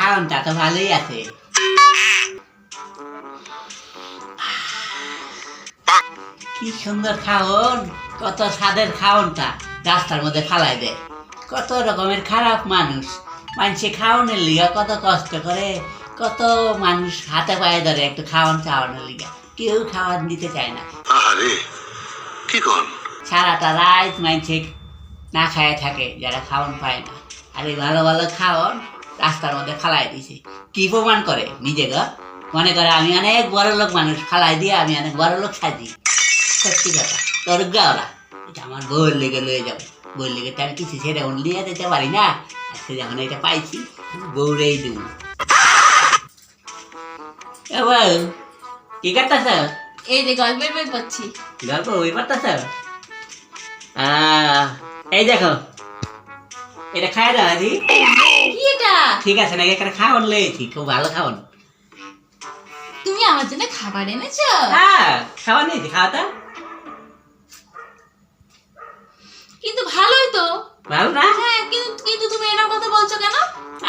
খাওয়ানটা তো ভালোই আছে। কি সুন্দর খাওন, কত স্বাদের খাওনটা রাস্তার মধ্যে ফালাই দেয়। কত রকমের খারাপ মানুষ, মানুষে খাওয়ানোর লিগা কত কষ্ট করে, কত মানুষ হাতে পায়ে ধরে একটু খাওয়ান চাওয়ানোর লিগা, কেউ খাওয়ান দিতে চায় না। আরে কি কোন সারাটা রাত মানুষে না খায় থাকে যারা খাওয়ান পায় না। আর এই ভালো ভালো খাওয়ান রাস্তার মধ্যে ফালাই দিছে। কি প্রমাণ করে নিজে গো? মনে করে আমি অনেক বড় লোক মানুষ, ফালাই দিয়ে আমি অনেক বড় লোক সাজি। সত্যি কথা, তোর ওরা এটা আমার বউয়ের লেগে লয়ে যাবো, বউয়ের লেগে তো আমি কিছু ছেড়ে লিয়ে দিতে পারি না। আজকে যখন এটা পাইছি বউরেই দেবো। বউ কি করতেছ? এই যে গল্পের বই পড়ছি। গল্প বই পড়তেছ? এই দেখো, এটা খাই দাও আজি। কি এটা? ঠিক আছে নাকি? একটা খাওয়ান লেগেছি, খুব ভালো খাওয়ান। তুমি আমার জন্য খাবার এনেছো? হ্যাঁ খাওয়ান নিয়েছি, খাওয়াটা কিন্তু ভালোই তো। ভালো না? হ্যাঁ, কিন্তু কিন্তু তুমি এরকম কথা বলছো কেন?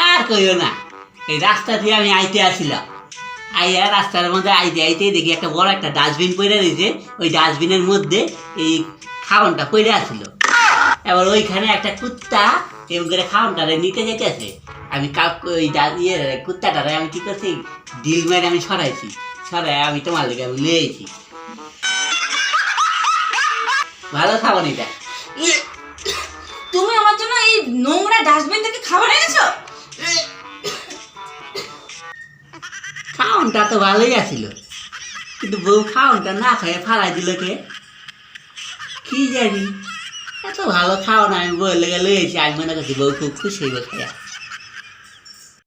আর কইও না, এই রাস্তা দিয়ে আমি আইতে আসছিলাম, আইয়া রাস্তার মধ্যে আইতে আইতে দেখি একটা বড় একটা ডাস্টবিন পড়ে রয়েছে। ওই ডাস্টবিনের মধ্যে এই খাওয়ানটা পড়ে আসছিল। এবার ওইখানে একটা কুত্তা এবং করে খাওয়ানটারে নিতে যেতেছে। আমি ওই কুত্তাটারে আমি কি করছি, ডিল মেরে আমি সরাইছি, সরাই আমি তোমার লেগে আমি লিয়েছি। ভালো খাওয়ান এটা। তুমি আমার জন্য এই নোংরা ডাস্টবিন থেকে খাবার এনেছো? খাওয়ানটা তো ভালোই আছিল, কিন্তু বউ খাওয়ানটা না খাইয়ে ফালাই দিল কে কি জানি। এত ভালো খাওয়ান আমি বউয়ের লেগে লয়েছি, আমি মনে করছি বউ খুব খুশি হইব খাইয়া।